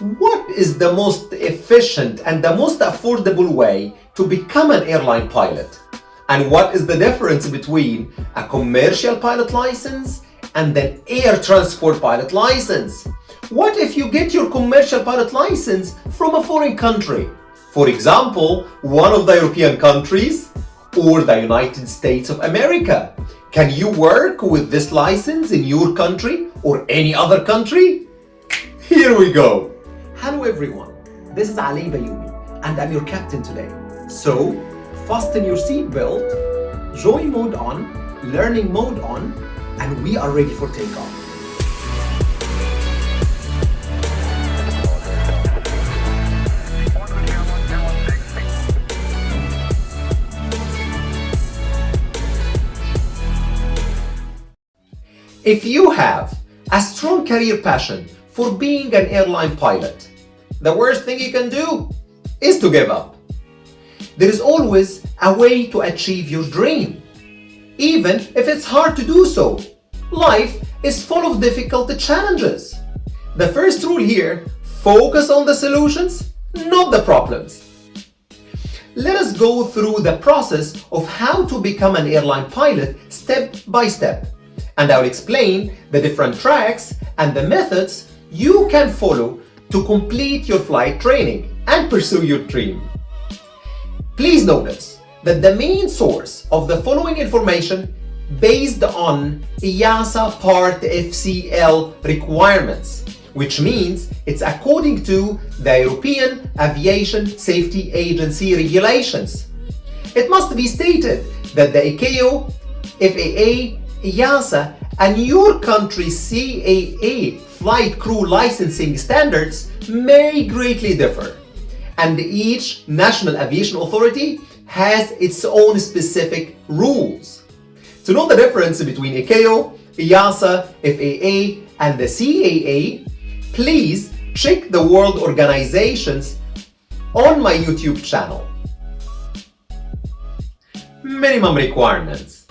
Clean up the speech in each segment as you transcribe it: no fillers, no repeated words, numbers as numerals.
What is the most efficient and the most affordable way to become an airline pilot? And what is the difference between a commercial pilot license and an air transport pilot license? What if you get your commercial pilot license from a foreign country? For example, one of the European countries or the United States of America. Can you work with this license in your country or any other country? Here we go. Hello everyone, this is Aly Bayoumy and I'm your captain today. So, fasten your seatbelt, join mode on, learning mode on, and we are ready for takeoff. If you have a strong career passion for being an airline pilot, the worst thing you can do is to give up. There is always a way to achieve your dream, even if it's hard to do so. Life is full of difficult challenges. The first rule here, focus on the solutions, not the problems. Let us go through the process of how to become an airline pilot step by step, and I'll explain the different tracks and the methods you can follow to complete your flight training and pursue your dream. Please notice that the main source of the following information based on EASA Part FCL requirements, which means it's according to the European Aviation Safety Agency regulations. It must be stated that the ICAO, FAA, EASA, and your country's CAA flight crew licensing standards may greatly differ, and each national aviation authority has its own specific rules. To know the difference between ICAO, EASA, FAA, and the CAA, please check the World Organizations on my YouTube channel. Minimum requirements.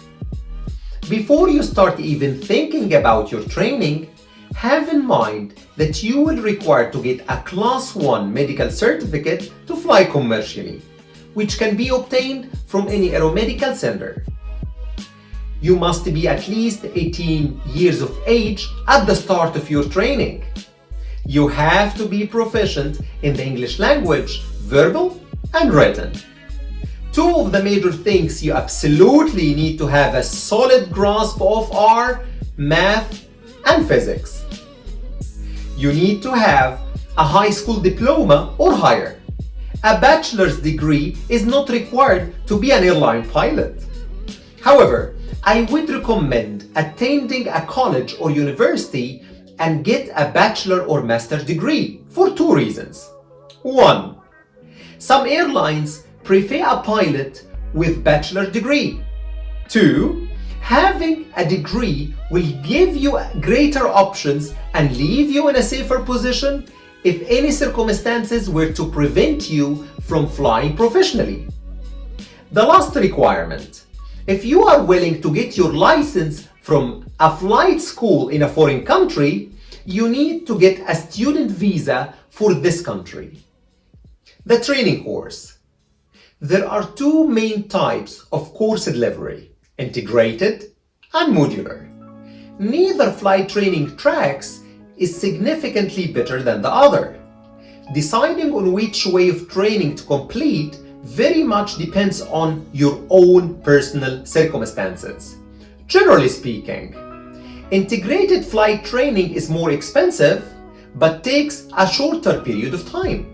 Before you start even thinking about your training, have in mind that you will require to get a Class 1 medical certificate to fly commercially, which can be obtained from any aeromedical center. You must be at least 18 years of age at the start of your training. You have to be proficient in the English language, verbal and written. Two of the major things you absolutely need to have a solid grasp of are math and physics. You need to have a high school diploma or higher. A bachelor's degree is not required to be an airline pilot. However, I would recommend attending a college or university and get a bachelor or master's degree for two reasons. One, some airlines prefer a pilot with bachelor degree. Two, having a degree will give you greater options and leave you in a safer position if any circumstances were to prevent you from flying professionally. The last requirement, if you are willing to get your license from a flight school in a foreign country, you need to get a student visa for this country. The training course. There are two main types of course delivery, integrated and modular. Neither flight training tracks is significantly better than the other. Deciding on which way of training to complete very much depends on your own personal circumstances. Generally speaking, integrated flight training is more expensive but takes a shorter period of time.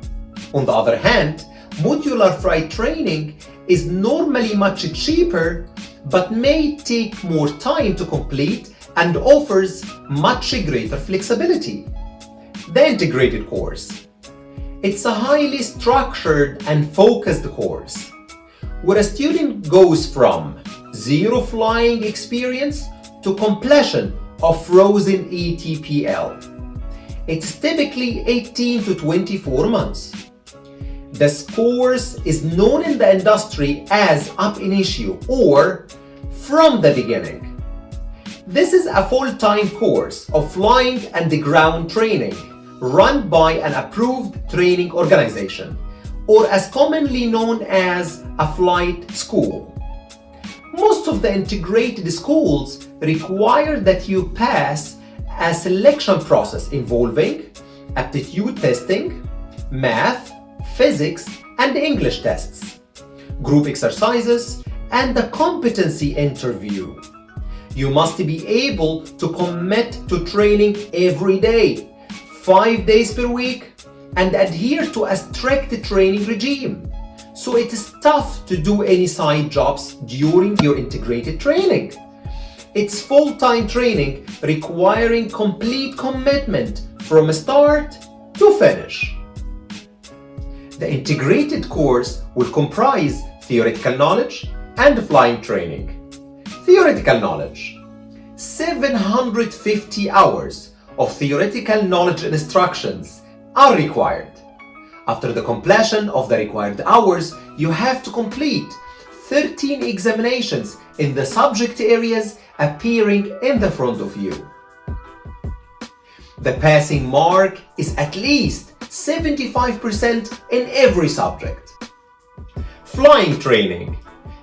On the other hand, modular flight training is normally much cheaper but may take more time to complete and offers much greater flexibility. The integrated course. It's a highly structured and focused course where a student goes from zero flying experience to completion of Frozen ATPL. It's typically 18 to 24 months. This course is known in the industry as ab initio or from the beginning. This is a full-time course of flying and ground training run by an approved training organization, or as commonly known as a flight school. Most of the integrated schools require that you pass a selection process involving aptitude testing, math, physics, and English tests, group exercises, and a competency interview. You must be able to commit to training every day, 5 days per week, and adhere to a strict training regime. So it is tough to do any side jobs during your integrated training. It's full-time training requiring complete commitment from start to finish. The integrated course will comprise theoretical knowledge and flying training. Theoretical knowledge: 750 hours of theoretical knowledge instructions are required. After the completion of the required hours, you have to complete 13 examinations in the subject areas appearing in the front of you. The passing mark is at least 75% in every subject. Flying training.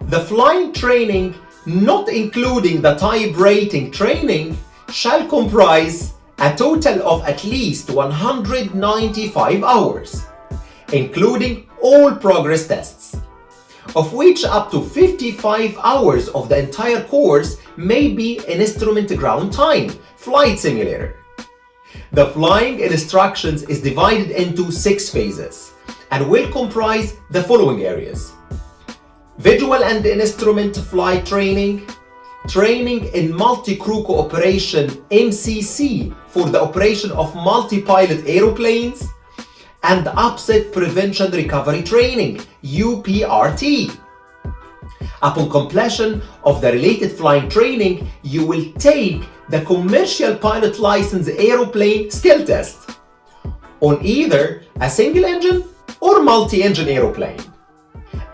The flying training, not including the type rating training, shall comprise a total of at least 195 hours, including all progress tests, of which up to 55 hours of the entire course may be in instrument ground time, flight simulator. The flying instructions is divided into 6 phases and will comprise the following areas: visual and instrument flight training, training in multi-crew cooperation MCC for the operation of multi-pilot aeroplanes, and upset prevention recovery training UPRT. Upon completion of the related flying training, you will take the commercial pilot license aeroplane skill test on either a single engine or multi-engine aeroplane,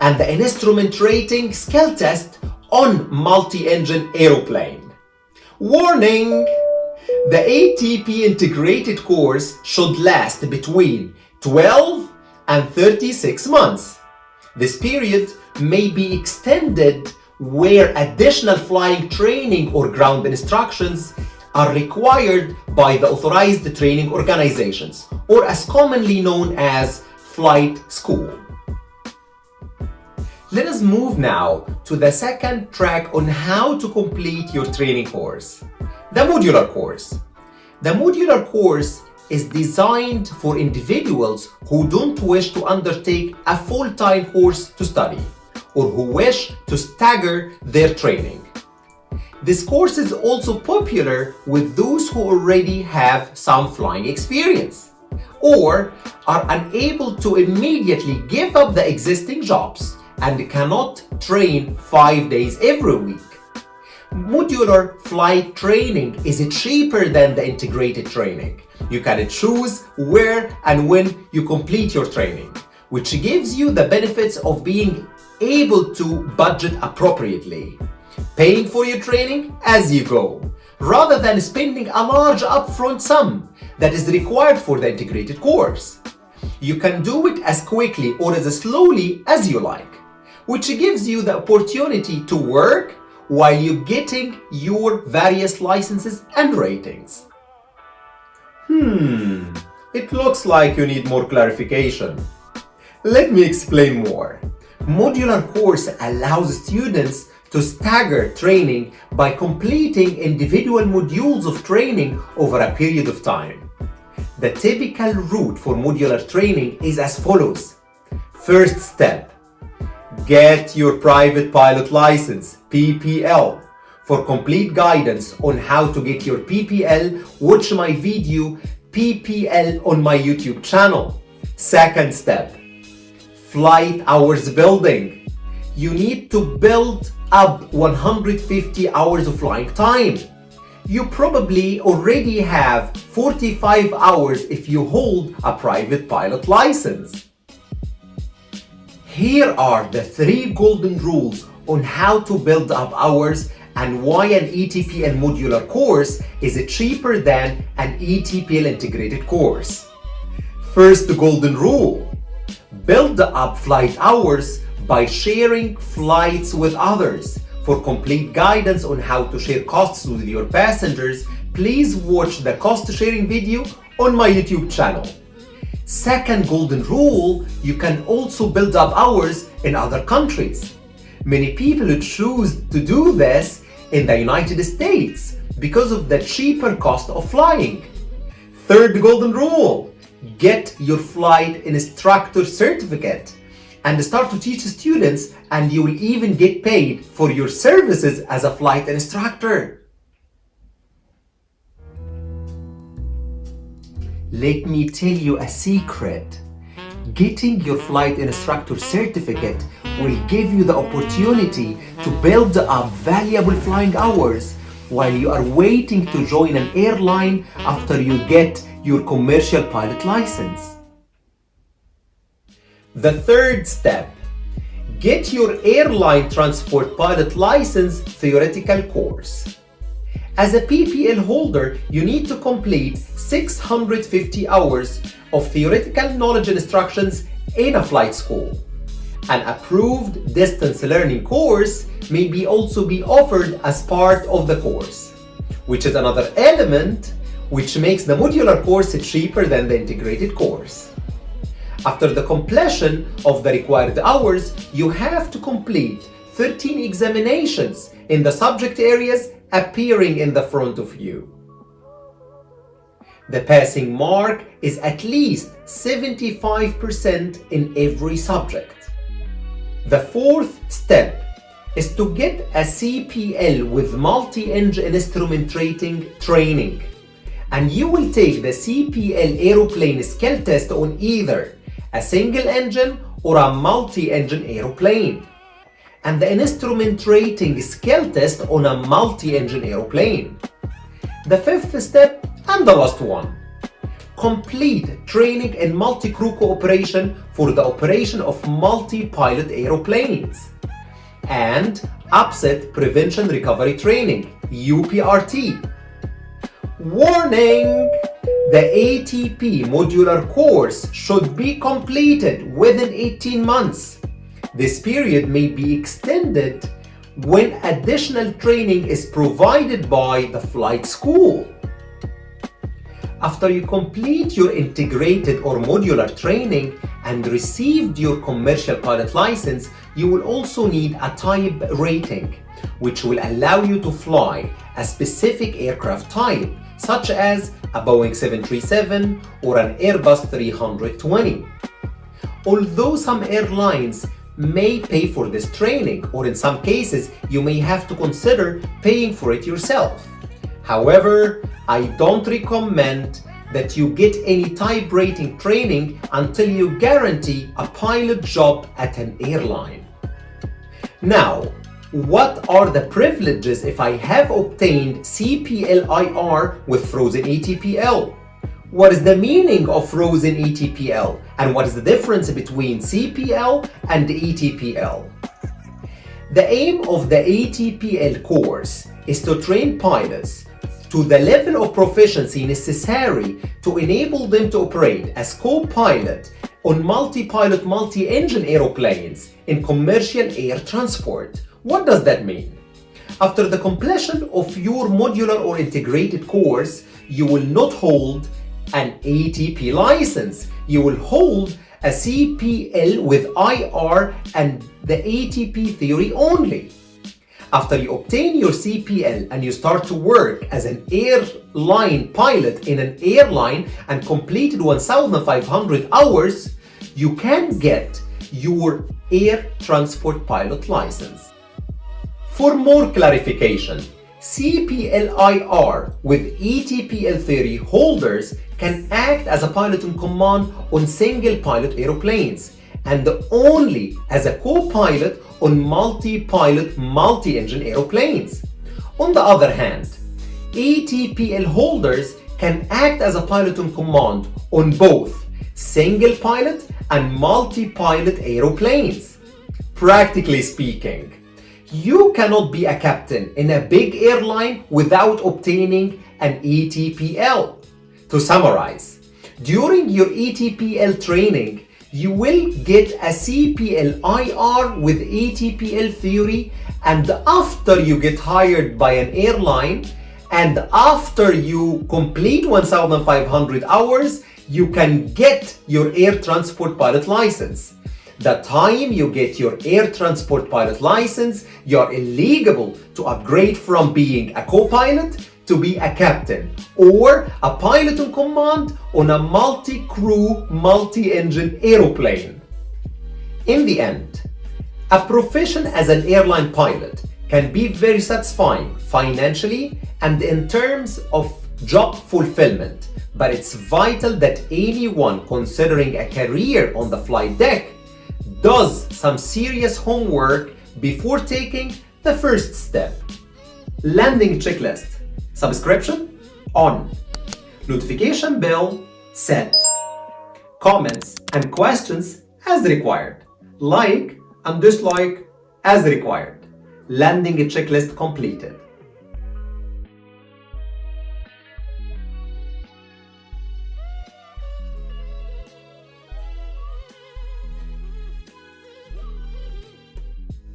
and the instrument rating skill test on multi-engine aeroplane. Warning! The ATP integrated course should last between 12 and 36 months. This period may be extended where additional flying training or ground instructions are required by the authorized training organizations, or as commonly known as flight school. Let us move now to the second track on how to complete your training course, the modular course. The modular course is designed for individuals who don't wish to undertake a full-time course to study, or who wish to stagger their training. This course is also popular with those who already have some flying experience, or are unable to immediately give up the existing jobs and cannot train 5 days every week. Modular flight training is cheaper than the integrated training. You can choose where and when you complete your training, which gives you the benefits of being able to budget appropriately, paying for your training as you go, rather than spending a large upfront sum that is required for the integrated course. You can do it as quickly or as slowly as you like, which gives you the opportunity to work while you're getting your various licenses and ratings. It looks like you need more clarification. Let me explain more. Modular course allows students to stagger training by completing individual modules of training over a period of time. The typical route for modular training is as follows. First step: get your private pilot license, PPL. For complete guidance on how to get your PPL, watch my video PPL on my YouTube channel. Second step: flight hours building. You need to build up 150 hours of flying time. You probably already have 45 hours if you hold a private pilot license. Here are the 3 golden rules on how to build up hours and why an ATPL modular course is cheaper than an ATPL integrated course. First golden rule: build up flight hours by sharing flights with others. For complete guidance on how to share costs with your passengers, please watch the cost sharing video on my YouTube channel. Second golden rule: you can also build up hours in other countries. Many people choose to do this in the United States because of the cheaper cost of flying. Third golden rule: get your flight instructor certificate and start to teach students, and you will even get paid for your services as a flight instructor. Let me tell you a secret. Getting your flight instructor certificate will give you the opportunity to build up valuable flying hours while you are waiting to join an airline after you get your commercial pilot license. The third step: get your airline transport pilot license theoretical course. As a PPL holder, you need to complete 650 hours of theoretical knowledge instructions in a flight school. An approved distance learning course may also be offered as part of the course, which is another element which makes the modular course cheaper than the integrated course. After the completion of the required hours, you have to complete 13 examinations in the subject areas appearing in the front of you. The passing mark is at least 75% in every subject. The fourth step is to get a CPL with multi-engine instrument rating training, and you will take the CPL aeroplane skill test on either a single engine or a multi-engine aeroplane, and the instrument rating skill test on a multi-engine aeroplane. The fifth step and the last one: complete training in multi-crew cooperation for the operation of multi-pilot aeroplanes, and upset prevention recovery training, UPRT. Warning! The ATP modular course should be completed within 18 months. This period may be extended when additional training is provided by the flight school. After you complete your integrated or modular training and received your commercial pilot license, you will also need a type rating, which will allow you to fly a specific aircraft type, such as a Boeing 737 or an Airbus 320. Although some airlines may pay for this training, or in some cases you may have to consider paying for it yourself. However, I don't recommend that you get any type rating training until you guarantee a pilot job at an airline. Now, what are the privileges if I have obtained CPL-IR with Frozen ATPL? What is the meaning of Frozen ATPL, and what is the difference between CPL and ATPL? The aim of the ATPL course is to train pilots to the level of proficiency necessary to enable them to operate as co-pilot on multi-pilot, multi-engine aeroplanes in commercial air transport. What does that mean? After the completion of your modular or integrated course, you will not hold an ATP license. You will hold a CPL with IR and the ATP theory only. After you obtain your CPL and you start to work as an airline pilot in an airline and completed 1,500 hours, you can get your air transport pilot license. For more clarification, CPL-IR with ATPL theory holders can act as a pilot in command on single pilot aeroplanes and only as a co-pilot on multi-pilot, multi-engine aeroplanes. On the other hand, ATPL holders can act as a pilot in command on both single pilot and multi-pilot aeroplanes. Practically speaking, you cannot be a captain in a big airline without obtaining an ATPL. To summarize, During your ATPL training, you will get a CPL IR with ATPL theory, and after you get hired by an airline, and after you complete 1,500 hours, you can get your air transport pilot license. The time you get your air transport pilot license, you're eligible to upgrade from being a co-pilot to be a captain or a pilot in command on a multi-crew, multi-engine aeroplane. In the end, a profession as an airline pilot can be very satisfying financially and in terms of job fulfillment, but it's vital that anyone considering a career on the flight deck does some serious homework before taking the first step. Landing checklist. Subscription on. Notification bell set. Comments and questions as required. Like and dislike as required. Landing checklist completed.